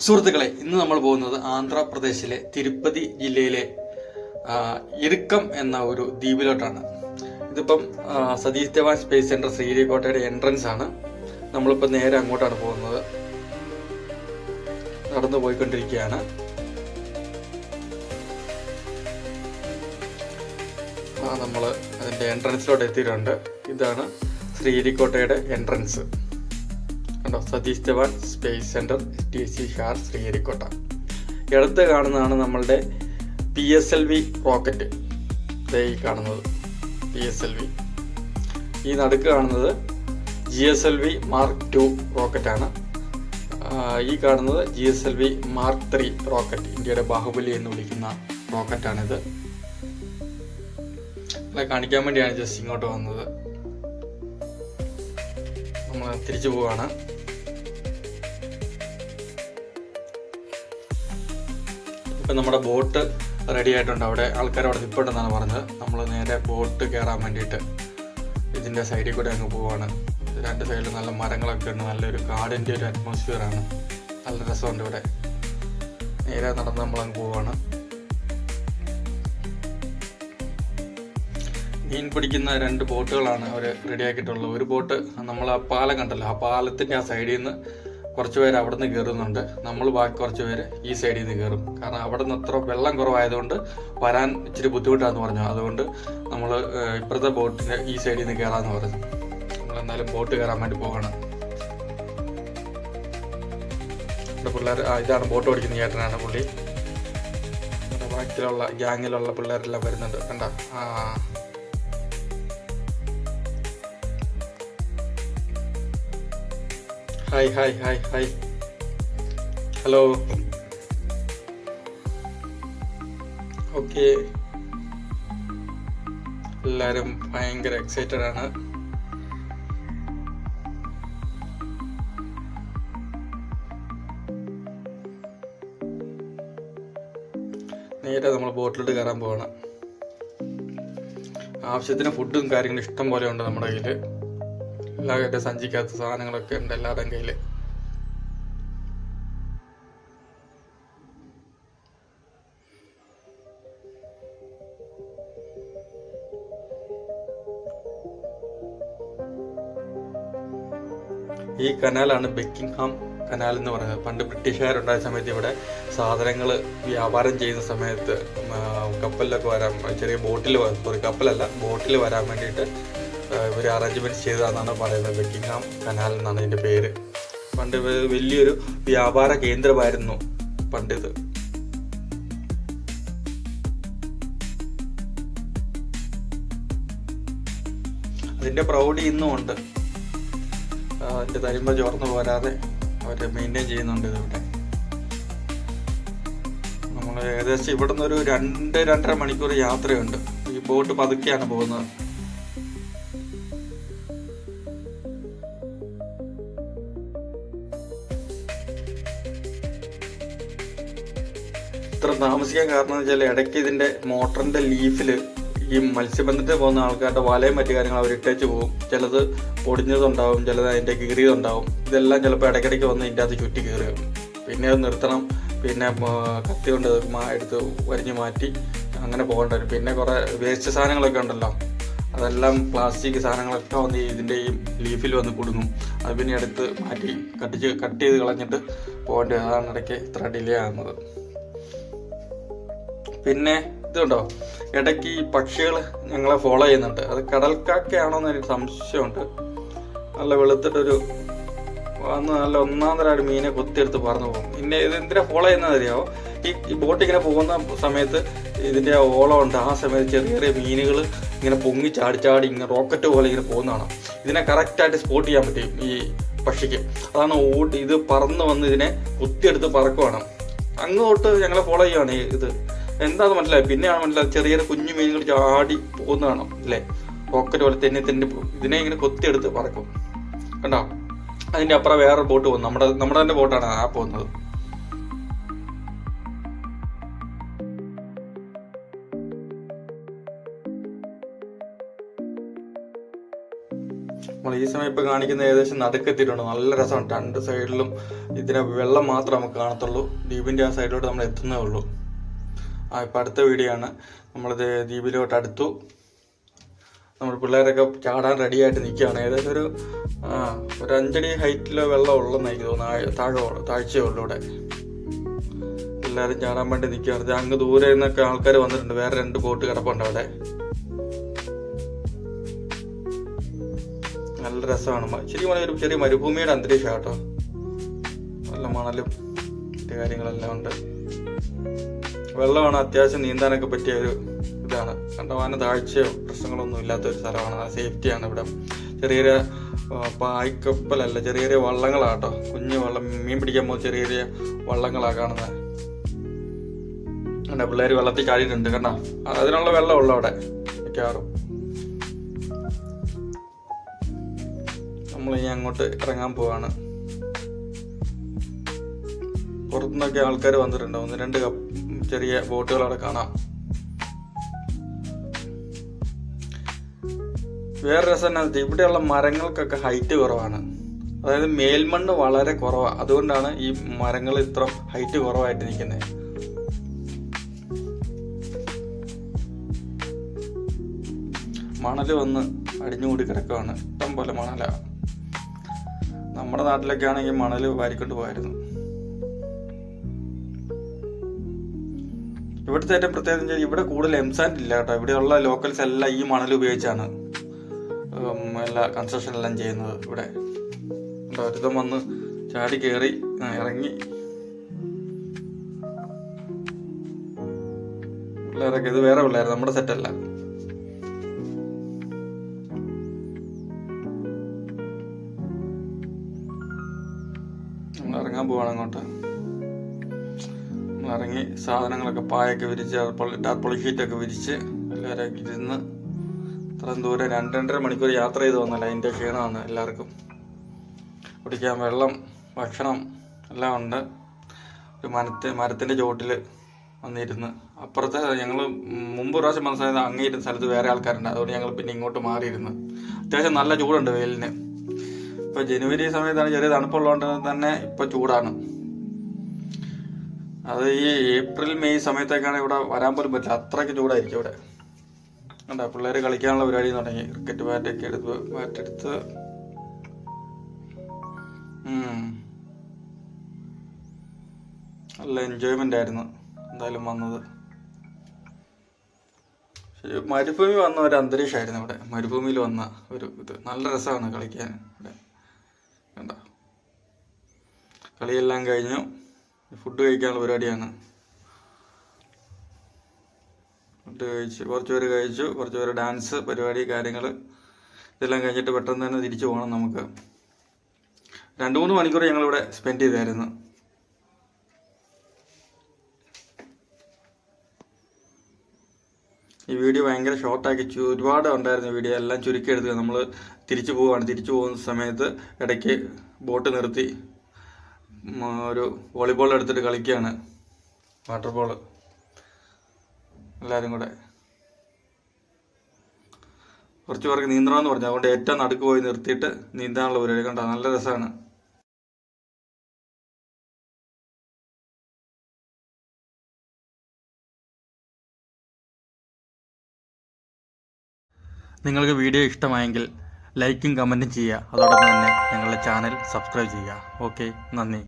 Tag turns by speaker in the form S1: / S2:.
S1: സുഹൃത്തുക്കളെ, ഇന്ന് നമ്മൾ പോകുന്നത് ആന്ധ്രാപ്രദേശിലെ തിരുപ്പതി ജില്ലയിലെ ഇറുക്കം എന്ന ഒരു ദ്വീപിലോട്ടാണ്. ഇതിപ്പം സതീഷ് ധവാൻ സ്പേസ് സെന്റർ ശ്രീഹരിക്കോട്ടയുടെ എൻട്രൻസ് ആണ്. നമ്മളിപ്പോൾ നേരെ അങ്ങോട്ടാണ് പോകുന്നത്. നടന്നു പോയിക്കൊണ്ടിരിക്കുകയാണ്. നമ്മൾ അതിൻ്റെ എൻട്രൻസിലോട്ട് എത്തിയിട്ടുണ്ട്. ഇതാണ് ശ്രീഹരിക്കോട്ടയുടെ എൻട്രൻസ്. കണ്ടോ, Satish Dhawan space centre TC SHAR Sriharikota. ഇടത്ത് കാണുന്നതാണ് നമ്മളുടെ PSLV റോക്കറ്റ്. ഈ കാണുന്നത് PSLV. ഈ നടുക്ക് കാണുന്നത് GSLV Mark II റോക്കറ്റാണ്. ഈ കാണുന്നത് GSLV Mark III റോക്കറ്റ്. ഇന്ത്യയുടെ ബാഹുബലി എന്ന് വിളിക്കുന്ന റോക്കറ്റാണിത്. കാണിക്കാൻ വേണ്ടിയാണ് ജസ്റ്റ് ഇങ്ങോട്ട് വന്നത്. നമ്മൾ തിരിച്ചു പോവാണ്. ഇപ്പം നമ്മുടെ ബോട്ട് റെഡി ആയിട്ടുണ്ട്. അവിടെ ആൾക്കാർ അവിടെ നിൽപ്പുണ്ടെന്നാണ് പറഞ്ഞത്. നമ്മൾ നേരെ ബോട്ട് കയറാൻ വേണ്ടിയിട്ട് ഇതിൻ്റെ സൈഡിൽ കൂടെ അങ്ങ് പോവാണ്. രണ്ട് സൈഡിൽ നല്ല മരങ്ങളൊക്കെ ഉണ്ട്. നല്ലൊരു കാടിൻ്റെ ഒരു അറ്റ്മോസ്ഫിയറാണ്. നല്ല രസമുണ്ട് ഇവിടെ. നേരെ നടന്ന് നമ്മളങ്ങ് പോവാണ്. മീൻ പിടിക്കുന്ന 2 ബോട്ടുകളാണ് അവർ റെഡിയാക്കിയിട്ടുള്ളത്. ഒരു ബോട്ട് നമ്മൾ ആ പാലം കണ്ടല്ലോ, ആ പാലത്തിൻ്റെ ആ സൈഡിൽ നിന്ന് കുറച്ച് പേര് അവിടെ നിന്ന് കയറുന്നുണ്ട്. നമ്മൾ ബാക്കി കുറച്ച് പേര് ഈ സൈഡിൽ നിന്ന് കയറും. കാരണം അവിടെ നിന്ന് അത്ര വെള്ളം കുറവായതുകൊണ്ട് വരാൻ ഇച്ചിരി ബുദ്ധിമുട്ടാന്ന് പറഞ്ഞു. അതുകൊണ്ട് നമ്മൾ ഇപ്പുറത്തെ ബോട്ടിൻ്റെ ഈ സൈഡിൽ നിന്ന് കയറാമെന്ന് പറഞ്ഞു. നമ്മളെന്തായാലും ബോട്ട് കയറാൻ വേണ്ടി പോകണം. ഇവിടെ പിള്ളേർ, ഇതാണ് ബോട്ട് ഓടിക്കുന്ന ചേട്ടനാണ് പുള്ളി. ബാക്കിലുള്ള ഗ്യാങ്ങിലുള്ള പിള്ളേരെല്ലാം വരുന്നുണ്ട്. കണ്ട, hi hi hi hi, hello. Okay, എല്ലാവരും ഭയങ്കര എക്സൈറ്റഡ് ആണ്. നേരെ നമ്മൾ ബോട്ടിലോട്ട് കയറാൻ പോകണം. ആവശ്യത്തിന് ഫുഡും കാര്യങ്ങളും ഇഷ്ടം പോലെ ഉണ്ട് നമ്മുടെ കയ്യിൽ. എല്ലാവരുടെ സഞ്ചിക്കാത്ത സാധനങ്ങളൊക്കെ ഉണ്ട് എല്ലാവരുടെയും കയ്യിൽ. ഈ കനാലാണ് ബക്കിംഗ്ഹാം കനാൽ എന്ന് പറയുന്നത്. പണ്ട് ബ്രിട്ടീഷുകാരുണ്ടായ സമയത്ത് ഇവിടെ സാധനങ്ങൾ വ്യാപാരം ചെയ്യുന്ന സമയത്ത് കപ്പലിലൊക്കെ വരാൻ, ചെറിയ ബോട്ടിൽ, കപ്പലല്ല ബോട്ടിൽ വരാൻ വേണ്ടിയിട്ട് ഇവർ അറേഞ്ച്മെൻറ്റ്സ് ചെയ്തതെന്നാണ് പറയുന്നത്. ബക്കിംഗ്ഹാം കനാൽ എന്നാണ് ഇതിൻ്റെ പേര്. പണ്ട് വലിയൊരു വ്യാപാര കേന്ദ്രമായിരുന്നു പണ്ടിത്. അതിൻ്റെ പ്രൗഢി ഇന്നും ഉണ്ട്. അതിൻ്റെ തരിമ്പ ചോർന്നു പോരാതെ അവർ മെയിൻറ്റെയിൻ ചെയ്യുന്നുണ്ട് ഇതിവിടെ. നമ്മൾ ഏകദേശം ഇവിടെ നിന്നൊരു 2-2.5 മണിക്കൂർ യാത്രയുണ്ട്. ഈ ബോട്ട് പതുക്കെയാണ് പോകുന്നത്. ഇത്ര താമസിക്കാൻ കാരണം എന്ന് വെച്ചാൽ ഇടയ്ക്ക് ഇതിൻ്റെ മോട്ടറിൻ്റെ ലീഫിൽ ഈ മത്സ്യബന്ധനത്തിന് പോകുന്ന ആൾക്കാരുടെ വലയും മറ്റു കാര്യങ്ങൾ അവർ ഇട്ടേച്ച് പോകും. ചിലത് പൊടിഞ്ഞതുണ്ടാവും, ചിലത് അതിൻ്റെ കീറിയതുണ്ടാവും. ഇതെല്ലാം ചിലപ്പോൾ ഇടയ്ക്കിടയ്ക്ക് വന്ന് ഇതിൻ്റെ അകത്ത് ചുറ്റി കയറും. പിന്നെ അത് നിർത്തണം. പിന്നെ കത്തി കൊണ്ട് എടുത്ത് വരിഞ്ഞ് മാറ്റി അങ്ങനെ പോകേണ്ടി വരും. പിന്നെ കുറേ വേസ്റ്റ് സാധനങ്ങളൊക്കെ ഉണ്ടല്ലോ, അതെല്ലാം പ്ലാസ്റ്റിക് സാധനങ്ങളൊക്കെ വന്ന് ഇതിൻ്റെ ഈ ലീഫിൽ വന്ന് കുടുങ്ങും. അത് പിന്നെ എടുത്ത് മാറ്റി കട്ട് ചെയ്ത് കളഞ്ഞിട്ട് പോകേണ്ടി. അതാണ് ഇടയ്ക്ക് ഇത്ര ഡിലേ ആകുന്നത്. പിന്നെ ഇതുണ്ടോ, ഇടയ്ക്ക് ഈ പക്ഷികൾ ഞങ്ങളെ ഫോളോ ചെയ്യുന്നുണ്ട്. അത് കടൽക്കാക്കയാണോ എന്ന് എനിക്ക് സംശയമുണ്ട്. നല്ല വെളുത്തിട്ടൊരു വന്ന് നല്ല ഒന്നാന്തരായിട്ട് മീനെ കൊത്തിയെടുത്ത് പറന്നു പോകും. പിന്നെ ഇത് എന്തിനാ ഫോളോ ചെയ്യുന്നത് അറിയാമോ? ഈ ബോട്ട് ഇങ്ങനെ പോകുന്ന സമയത്ത് ഇതിൻ്റെ ഓളം ഉണ്ട്. ആ സമയത്ത് ചെറിയ ചെറിയ മീനുകൾ ഇങ്ങനെ പൊങ്ങി ചാടി ഇങ്ങനെ റോക്കറ്റ് പോലെ ഇങ്ങനെ പോകുന്നതാണ്. ഇതിനെ കറക്റ്റായിട്ട് സ്പോട്ട് ചെയ്യാൻ പറ്റും ഈ പക്ഷിക്ക്. അതാണ് ഇത് പറന്ന് വന്ന് ഇതിനെ കുത്തിയെടുത്ത് പറക്കുവാണ്. അങ്ങോട്ട് ഞങ്ങളെ ഫോളോ ചെയ്യുവാണ്. ഇത് എന്താണെന്ന് മനസ്സിലായി. പിന്നെയാണ് മനസ്സിലായത് ചെറിയ കുഞ്ഞു മീനുകൾ ചാടി പോകുന്നതാണ് അല്ലേ, റോക്കറ്റ് പോലെ തന്നെ ഇതിനെ ഇങ്ങനെ കൊത്തിയെടുത്ത് പറക്കും. കണ്ടോ, അതിൻ്റെ അപ്പുറം വേറെ ബോട്ട് പോകുന്നു. നമ്മുടെ തന്നെ ബോട്ടാണ് ആ പോകുന്നത്. നമ്മൾ ഈ സമയം ഇപ്പോൾ കാണിക്കുന്ന ഏകദേശം നടുക്കെത്തിയിട്ടുണ്ട്. നല്ല രസമാണ്. 2 സൈഡിലും ഇതിനെ വെള്ളം മാത്രമേ നമുക്ക് കാണത്തുള്ളൂ. ദ്വീപിൻ്റെ ആ സൈഡിലോട്ട് നമ്മൾ എത്തുന്നേ ഉള്ളൂ. ഇപ്പം അടുത്ത വീഡിയോ ആണ്. നമ്മളിത് ദ്വീപിലോട്ട് അടുത്തു. നമ്മൾ പിള്ളേരൊക്കെ ചാടാൻ റെഡിയായിട്ട് നിൽക്കുകയാണ്. ഏകദേശം ഒരു 5 അടി ഹൈറ്റിലോ വെള്ളം ഉള്ളെന്ന് എനിക്ക് തോന്നുന്നു. താഴ്ചയുള്ളൂ ഇവിടെ. എല്ലാവരും ചാടാൻ വേണ്ടി നിൽക്കുകയാണ്. അങ്ങ് ദൂരെ നിന്നൊക്കെ ആൾക്കാർ വന്നിട്ടുണ്ട്. വേറെ 2 ബോട്ട് കിടപ്പുണ്ട് അവിടെ. നല്ല രസമാണ്. ശരിക്കും ഒരു ചെറിയ മരുഭൂമിയുടെ അന്തരീക്ഷം കേട്ടോ. നല്ല മണലും മറ്റു കാര്യങ്ങളെല്ലാം ഉണ്ട്. വെള്ളമാണ്. അത്യാവശ്യം നീന്താനൊക്കെ പറ്റിയ ഒരു ഇതാണ്. കണ്ടമാനം താഴ്ചയോ പ്രശ്നങ്ങളൊന്നും ഇല്ലാത്തൊരു സ്ഥലമാണ്. സേഫ്റ്റിയാണ് ഇവിടെ. ചെറിയ പായ്ക്കപ്പലല്ല, ചെറിയ വള്ളങ്ങളാട്ടോ. കുഞ്ഞു വള്ളം, മീൻ പിടിക്കാൻ പോകുന്ന ചെറിയ വള്ളങ്ങളാണ് കാണുന്നത്. കണ്ടോ, പിള്ളേർ വെള്ളത്തിൽ ചാടിയിട്ടുണ്ട്. കണ്ടോ, അതിനുള്ള വെള്ളമുള്ള അവിടെ മിക്കവാറും. നമ്മളിനി അങ്ങോട്ട് ഇറങ്ങാൻ പോവാണ്. പുറത്തുനിന്നൊക്കെ ആൾക്കാർ വന്നിട്ടുണ്ട്. 1-2 ചെറിയ ബോട്ടുകൾ അവിടെ കാണാം. വേറെ രസം എന്നാ വെച്ചാൽ ഇവിടെയുള്ള മരങ്ങൾക്കൊക്കെ ഹൈറ്റ് കുറവാണ്. അതായത് മേൽമണ്ണ് വളരെ കുറവാണ്. അതുകൊണ്ടാണ് ഈ മരങ്ങൾ ഇത്ര ഹൈറ്റ് കുറവായിട്ട് നിൽക്കുന്നത്. മണൽ വന്ന് അടിഞ്ഞുകൂടി കിടക്കുകയാണ്. ഇഷ്ടം പോലെ മണലാണ്. നമ്മുടെ നാട്ടിലൊക്കെ ആണെങ്കിൽ മണൽ വാരിക്കൊണ്ട് പോയായിരുന്നു. ഇവിടുത്തെ ഏറ്റവും പ്രത്യേകത വെച്ചാൽ ഇവിടെ കൂടുതൽ എംസാൻഡ് ഇല്ല കേട്ടോ. ഇവിടെയുള്ള ലോക്കൽസ് എല്ലാം ഈ മണൽ ഉപയോഗിച്ചാണ് എല്ലാ കൺസ്ട്രക്ഷൻ എല്ലാം ചെയ്യുന്നത്. ഇവിടെ ഒരുത്തം വന്ന് ചാടി കയറി ഇറങ്ങി. പിള്ളേരൊക്കെ, ഇത് വേറെ പിള്ളേർ, നമ്മുടെ സെറ്റല്ല. നമ്മൾ ഇറങ്ങാൻ പോവാണ് അങ്ങോട്ട്. ഇറങ്ങി സാധനങ്ങളൊക്കെ പായൊക്കെ വിരിച്ച് ടാർപോളി ഷീറ്റൊക്കെ വിരിച്ച് എല്ലാവരും ഇരുന്ന് ഇത്രയും ദൂരം 2-2.5 മണിക്കൂർ യാത്ര ചെയ്ത് വന്നല്ല. അതിൻ്റെ ക്ഷീണമാണ് എല്ലാവർക്കും. കുടിക്കാൻ വെള്ളം, ഭക്ഷണം എല്ലാം ഉണ്ട്. ഒരു മരത്തിൻ്റെ ചോട്ടിൽ വന്നിരുന്ന്. അപ്പുറത്തെ ഞങ്ങൾ മുമ്പ് പ്രാവശ്യം മനസ്സിലായത് അങ്ങേയിരുന്ന സ്ഥലത്ത് വേറെ ആൾക്കാരുണ്ട്. അതുകൊണ്ട് ഞങ്ങൾ പിന്നെ ഇങ്ങോട്ട് മാറിയിരുന്നു. അത്യാവശ്യം നല്ല ചൂടുണ്ട് വെയിലിന്. ഇപ്പോൾ ജനുവരി സമയത്താണ്, ചെറിയ തണുപ്പുള്ളതുകൊണ്ട് തന്നെ ഇപ്പോൾ ചൂടാണ്. അത് ഈ ഏപ്രിൽ മെയ് സമയത്തേക്കാണ് ഇവിടെ വരാൻ പോലും പറ്റില്ല. അത്രയ്ക്ക് ചൂടായിരിക്കും ഇവിടെ. കണ്ടോ, പിള്ളേർ കളിക്കാനുള്ള പരിപാടി തുടങ്ങി. ക്രിക്കറ്റ് ബാറ്റെടുത്ത് നല്ല എൻജോയ്മെൻ്റ് ആയിരുന്നു എന്തായാലും വന്നത്. മരുഭൂമി വന്ന ഒരു അന്തരീക്ഷമായിരുന്നു ഇവിടെ. മരുഭൂമിയിൽ വന്ന ഒരു ഇത് നല്ല രസമാണ് കളിക്കാൻ ഇവിടെ. കണ്ടോ, കളിയെല്ലാം കഴിഞ്ഞു. ഫുഡ് കഴിക്കാനുള്ള പരിപാടിയാണ്. ഫുഡ് കഴിച്ചു, കുറച്ച് പേര് കഴിച്ചു, കുറച്ച് പേര് ഡാൻസ് പരിപാടി കാര്യങ്ങൾ ഇതെല്ലാം കഴിഞ്ഞിട്ട് പെട്ടെന്ന് തന്നെ തിരിച്ചു പോകണം നമുക്ക്. 2-3 മണിക്കൂർ ഞങ്ങളിവിടെ സ്പെൻഡ് ചെയ്തായിരുന്നു. ഈ വീഡിയോ ഭയങ്കര ഷോർട്ടാക്കി ഒരുപാട് ഉണ്ടായിരുന്നു. വീഡിയോ എല്ലാം ചുരുക്കിയെടുത്ത് നമ്മൾ തിരിച്ചു പോവുകയാണ്. തിരിച്ചു പോകുന്ന സമയത്ത് ഇടയ്ക്ക് ബോട്ട് നിർത്തി ഒരു വോളിബോൾ എടുത്തിട്ട് കളിക്കുകയാണ്. വാട്ടർ ബോൾ എല്ലാവരും കൂടെ. കുറച്ച് പേർക്ക് നീന്തണമെന്ന് പറഞ്ഞു. അതുകൊണ്ട് ഏറ്റവും നടുക്ക് പോയി നിർത്തിയിട്ട് നീന്താനുള്ള പരിപാടി. കണ്ടോ, നല്ല രസമാണ്. നിങ്ങൾക്ക് വീഡിയോ ഇഷ്ടമായെങ്കിൽ ലൈക്കും കമൻറ്റും ചെയ്യുക. അതോടൊപ്പം തന്നെ ഞങ്ങളുടെ ചാനൽ സബ്സ്ക്രൈബ് ചെയ്യുക. ഓക്കെ, നന്ദി.